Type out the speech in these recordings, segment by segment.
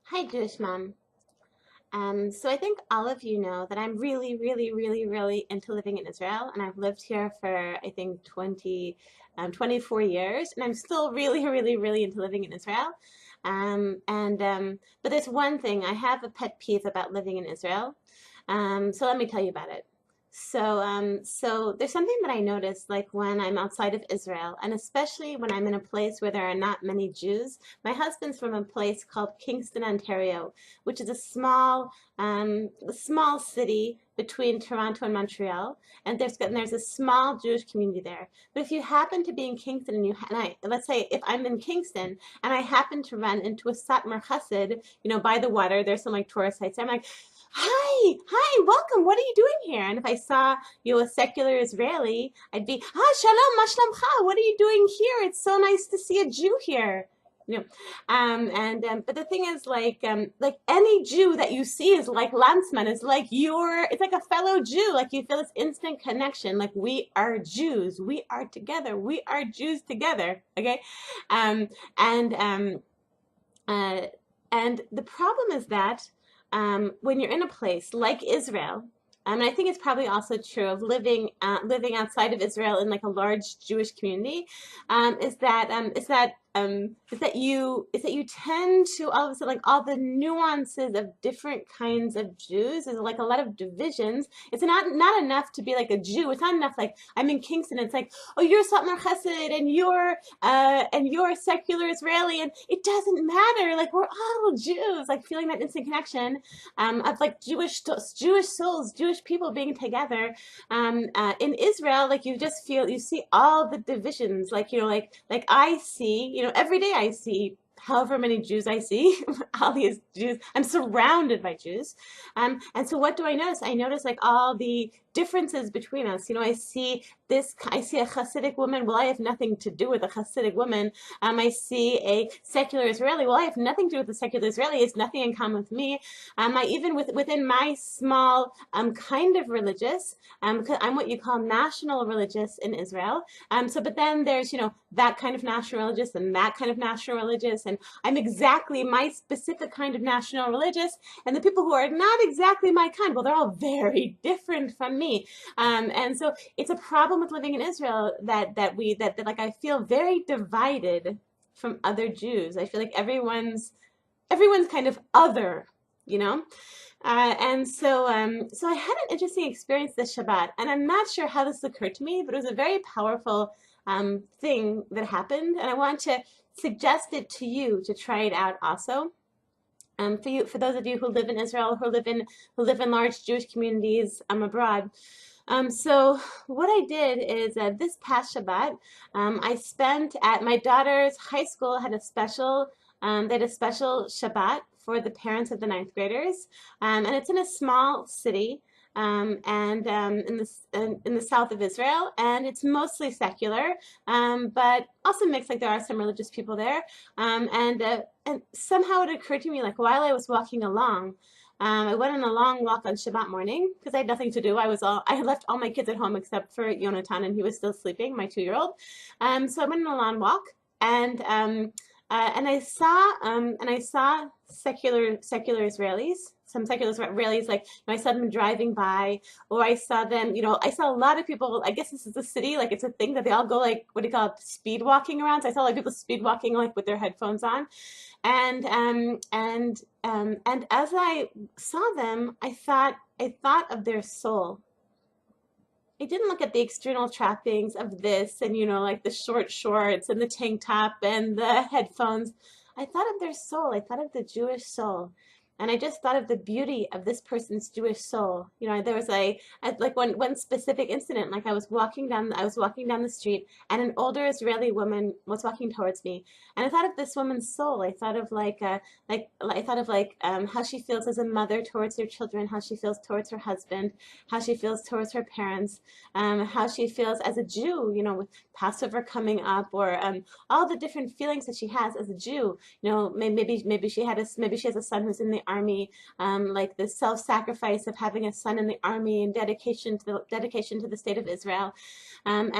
Hi, Jewish Mom. So I think all of you know that I'm really, really, really, really into living in Israel, and I've lived here for I think 24 years, and I'm still really, really, really into living in Israel. But there's one thing I have a pet peeve about living in Israel. So let me tell you about it. So there's something that I notice like when I'm outside of Israel, and especially when I'm in a place where there are not many Jews. My husband's from a place called Kingston, Ontario, which is a small city between Toronto and Montreal, and there's a small Jewish community there. But if you happen to be in Kingston let's say if I'm in Kingston and I happen to run into a Satmar Chassid, by the water, there's some like tourist sites. I'm like, hi, welcome. What are you doing here? And if I saw you a secular Israeli, I'd be, shalom, ma shlomcha. What are you doing here? It's so nice to see a Jew here. You know, but the thing is, like any Jew that you see is like Landsman, is like it's like a fellow Jew. Like you feel this instant connection. Like we are Jews. We are together. We are Jews together. Okay, um, and uh, and the problem is that when you're in a place like Israel, and I think it's probably also true of living outside of Israel in like a large Jewish community, is that you tend to all of a sudden like all the nuances of different kinds of Jews. There's like a lot of divisions. It's not enough to be like a Jew. It's not enough like I'm in Kingston. It's like, oh, you're Satmar Chesed and you're secular Israeli, and it doesn't matter. Like we're all Jews. Like feeling that instant connection of like Jewish souls, Jewish people being together. In Israel, like you see all the divisions. Like I see, every day I see however many Jews I see, all these Jews. I'm surrounded by Jews. And so what do I notice? I notice like all the differences between us. I see a Hasidic woman. Well, I have nothing to do with a Hasidic woman. I see a secular Israeli. Well, I have nothing to do with the secular Israeli. It's nothing in common with me. I even within my small kind of religious, because I'm what you call national religious in Israel. But then there's that kind of national religious and that kind of national religious, and I'm exactly my specific kind of national religious, and the people who are not exactly my kind, well, they're all very different from me. And so it's a problem with living in Israel that like I feel very divided from other Jews. I feel like everyone's kind of other, you know. So I had an interesting experience this Shabbat, and I'm not sure how this occurred to me, but it was a very powerful thing that happened, and I want to suggest it to you to try it out also. For those of you who live in Israel, who live in large Jewish communities abroad. So what I did is this past Shabbat, I spent at my daughter's high school they had a special Shabbat for the parents of the ninth graders, and it's in a small city. And in the south of Israel, and it's mostly secular, but also mixed. Like there are some religious people there, and somehow it occurred to me, like while I was walking along, I went on a long walk on Shabbat morning because I had nothing to do. I had left all my kids at home except for Yonatan, and he was still sleeping, my 2-year-old. So I went on a long walk, and I saw secular Israelis. Some secular Israelis, like I saw them driving by, or I saw them. I saw a lot of people. I guess this is a city, like it's a thing that they all go like, what do you call it, speed walking around. So I saw like people speed walking like with their headphones on, and as I saw them, I thought of their soul. I didn't look at the external trappings of this and, like the short shorts and the tank top and the headphones. I thought of their soul. I thought of the Jewish soul. And I just thought of the beauty of this person's Jewish soul. There was like one specific incident. Like I was walking down the street, and an older Israeli woman was walking towards me, and I thought of this woman's soul. I thought of how she feels as a mother towards her children, how she feels towards her husband, how she feels towards her parents, how she feels as a Jew, with Passover coming up, or all the different feelings that she has as a Jew. Maybe she has a son who's in the army, like the self-sacrifice of having a son in the army and dedication to the state of Israel. And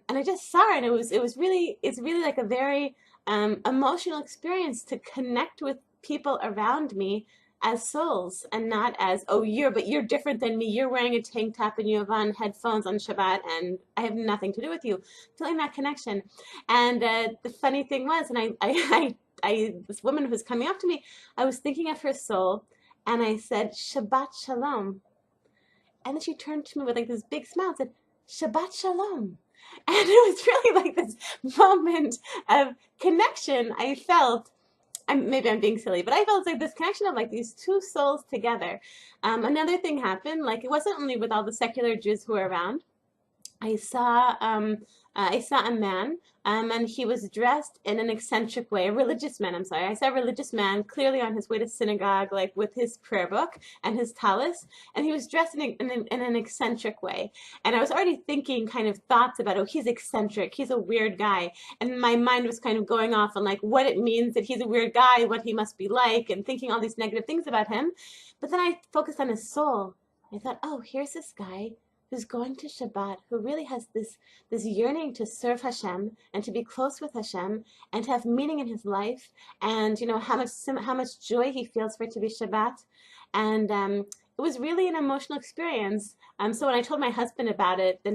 I just saw her, and it's really like a very emotional experience to connect with people around me as souls and not as, oh, you're different than me, you're wearing a tank top and you have on headphones on Shabbat and I have nothing to do with you. Feeling that connection. And the funny thing was, and this woman who was coming up to me, I was thinking of her soul, and I said Shabbat Shalom, and then she turned to me with like this big smile and said Shabbat Shalom. And it was really like this moment of connection I felt. Maybe I'm being silly, but I felt like this connection of like these two souls together. Another thing happened, like it wasn't only with all the secular Jews who were around. I saw a man, and he was dressed in an eccentric way, a religious man, I'm sorry. I saw a religious man clearly on his way to synagogue, like with his prayer book and his tallis, and he was dressed in an eccentric way. And I was already thinking kind of thoughts about, oh, he's eccentric, he's a weird guy. And my mind was kind of going off on like what it means that he's a weird guy, what he must be like, and thinking all these negative things about him. But then I focused on his soul. I thought, oh, here's this guy who's going to Shabbat, who really has this yearning to serve Hashem and to be close with Hashem and to have meaning in his life, and you know how much joy he feels for it to be Shabbat, and it was really an emotional experience. So when I told my husband about it, he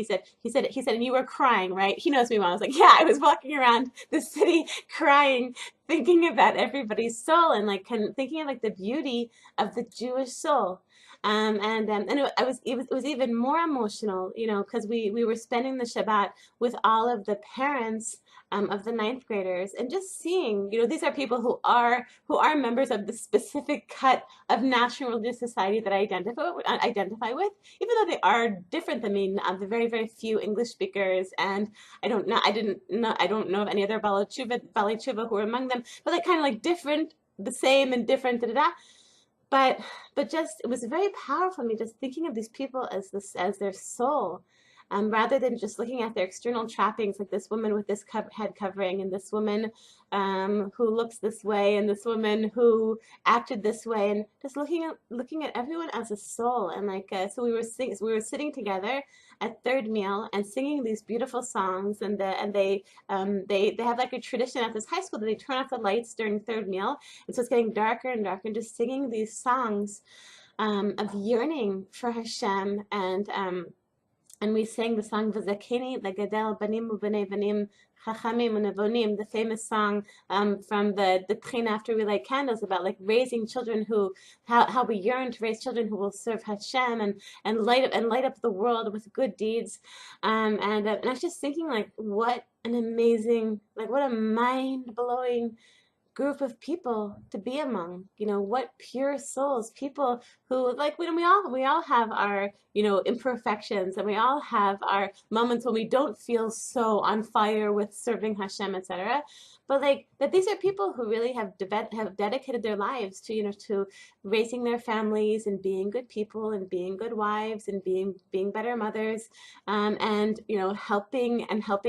said, and you were crying, right? He knows me well. I was like, yeah, I was walking around the city crying, thinking about everybody's soul and like thinking of like the beauty of the Jewish soul. It was even more emotional, you know, because we were spending the Shabbat with all of the parents of the ninth graders, and just seeing, you know, these are people who are members of the specific cut of national religious society that I identify with, even though they are different than me. The very, very few English speakers, and I don't know of any other Balei Tshuva who were among them, but like kind of like different, the same and different, da da da. But just it was very powerful to me just thinking of these people as their soul, rather than just looking at their external trappings, like this woman with this head covering, and this woman who looks this way, and this woman who acted this way, and just looking at everyone as a soul. And like so we were sitting together at third meal and singing these beautiful songs, and they have like a tradition at this high school that they turn off the lights during third meal, and so it's getting darker and darker, and just singing these songs of yearning for Hashem. And we sang the song V'zakeni Legadel Banim U'Bnei Banim Chachamim U'Nevonim, the famous song from the Tchina after we light candles, about like raising children how we yearn to raise children who will serve Hashem and light up the world with good deeds. And I was just thinking, like, what an amazing, like what a mind-blowing group of people to be among, you know, what pure souls, people who, like, we all have our, you know, imperfections, and we all have our moments when we don't feel so on fire with serving Hashem, etc. But like that, these are people who really have dedicated their lives to, you know, to raising their families and being good people and being good wives and being better mothers, and you know, helping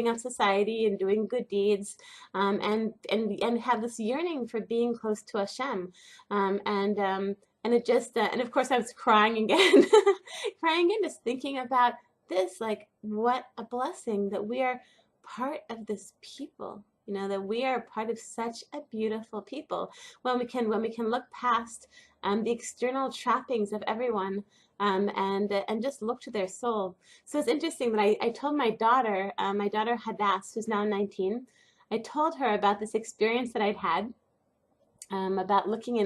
out society and doing good deeds, and have this yearning for being close to Hashem, and it just and of course I was crying again, crying again, just thinking about this, like what a blessing that we are part of this people. You know, that we are part of such a beautiful people when we can look past the external trappings of everyone, and just look to their soul. So it's interesting that I told my daughter Hadass, who's now 19, I told her about this experience that I'd had, about looking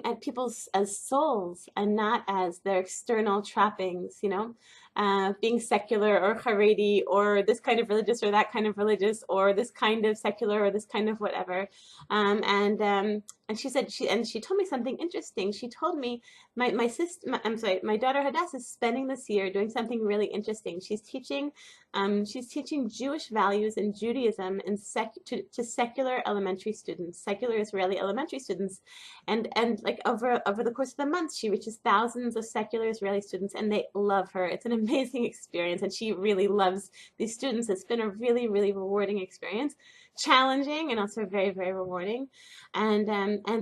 at people as souls and not as their external trappings, you know, being secular or Haredi or this kind of religious or that kind of religious or this kind of secular or this kind of whatever. And she said, she told me something interesting. She told me my daughter Hadass is spending this year doing something really interesting. She's teaching Jewish values and Judaism to secular elementary students, secular Israeli elementary students, and like over the course of the month, she reaches thousands of secular Israeli students, and they love her. It's an amazing experience, and she really loves these students. It's been a really, really rewarding experience, challenging and also very, very rewarding. And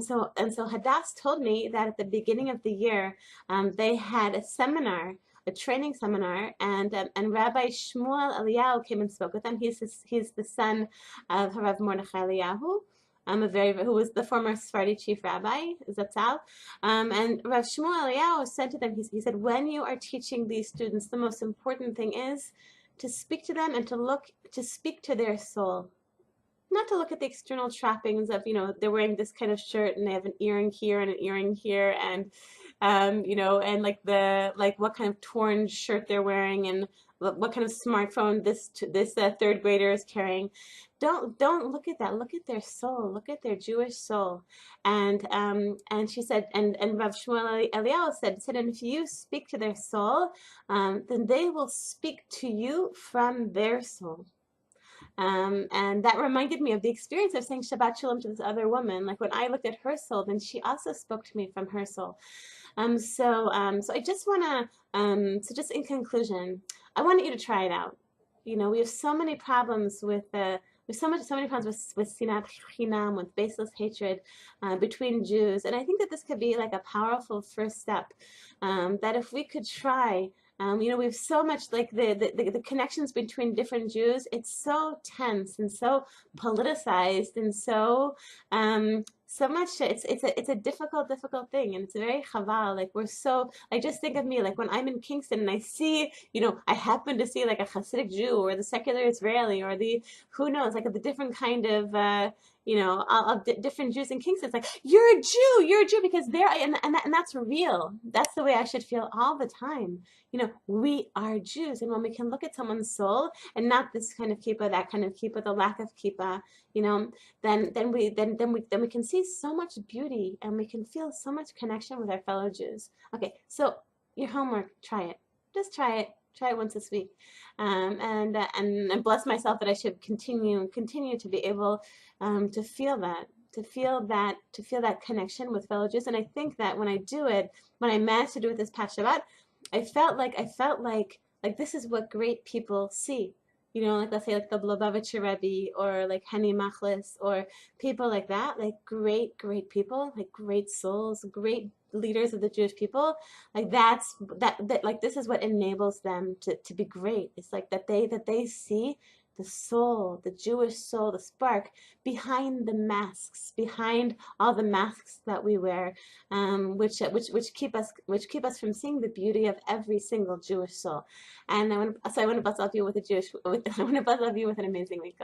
so Hadass told me that at the beginning of the year, they had a seminar, a training seminar, and Rabbi Shmuel Eliyahu came and spoke with them. He's the son of Harav Mordechai Eliyahu, who was the former Sephardi chief rabbi, Zatzal. And Rav Shmuel Eliyahu said to them, he said, when you are teaching these students, the most important thing is to speak to them and to speak to their soul. Not to look at the external trappings of, they're wearing this kind of shirt and they have an earring here and an earring here, and and like what kind of torn shirt they're wearing and what kind of smartphone this third grader is carrying. Don't look at that. Look at their soul. Look at their Jewish soul. And she said, and Rav Shmuel Eliyahu said, and if you speak to their soul, then they will speak to you from their soul. And that reminded me of the experience of saying Shabbat Shalom to this other woman. Like when I looked at her soul, then she also spoke to me from her soul. So I just want to, so just in conclusion, I wanted you to try it out. We have so many problems with so many problems with sinat chinam, with baseless hatred between Jews, and I think that this could be like a powerful first step. That if we could try. We have so much, like the connections between different Jews. It's so tense and so politicized and so much. It's a difficult thing, and it's a very chaval. Like just think of me, like when I'm in Kingston and I see, I happen to see like a Hasidic Jew or the secular Israeli or the who knows, like the different kind of different Jews in Kingston. It's like, you're a Jew because and that's real. That's the way I should feel all the time. We are Jews, and when we can look at someone's soul and not this kind of kippah, that kind of kippah, the lack of kippah, then we can see so much beauty and we can feel so much connection with our fellow Jews. Okay, so your homework, try it. Just try it. Try it once this week, and bless myself that I should continue to be able to feel that connection with fellow Jews. And I think that when I do it, when I managed to do it this past Shabbat, I felt like this is what great people see. Like let's say like the Lubavitcher Rebbe or like Henny Machlis or people like that, like great people, like great souls, great leaders of the Jewish people. Like that like this is what enables them to be great. It's like that they see the soul, the Jewish soul, the spark behind the masks, behind all the masks that we wear, which keep us from seeing the beauty of every single Jewish soul. And I want to bless all of you with I want to bless all of you with an amazing week.